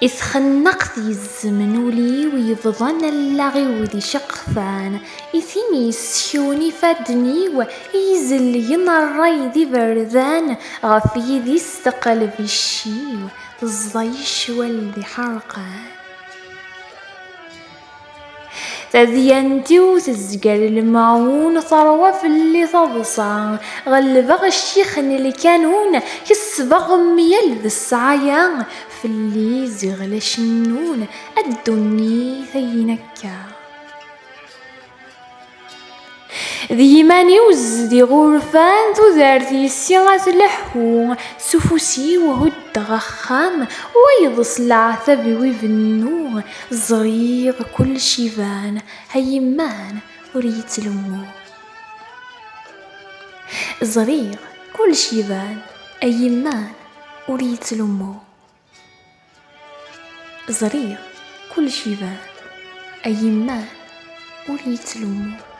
إثخنقت الزمن ولي ويفضن اللغي وذي شقفان إثيني سشوني فادني وإيزل ينري ذي بردان غفي ذي استقل في الشيو تزيش والذي حرقان تذينتي وتزقر المعون ثروة في اللي تضصع غلبغ الشيخن اللي كانون كسبغ ميل ذي السعيان في اللي زغل شنون الدني ثينكا ذي ماني وزدي غرفان تذارتي السيغة لحو سفوسي وهد غخام ويضص العثب ويبنو زغيغ كل شيفان هيمان وريت لمو زغيغ كل شيفان أيمان وريت لمو زغيغ كل شيفان أيمان وريت لمو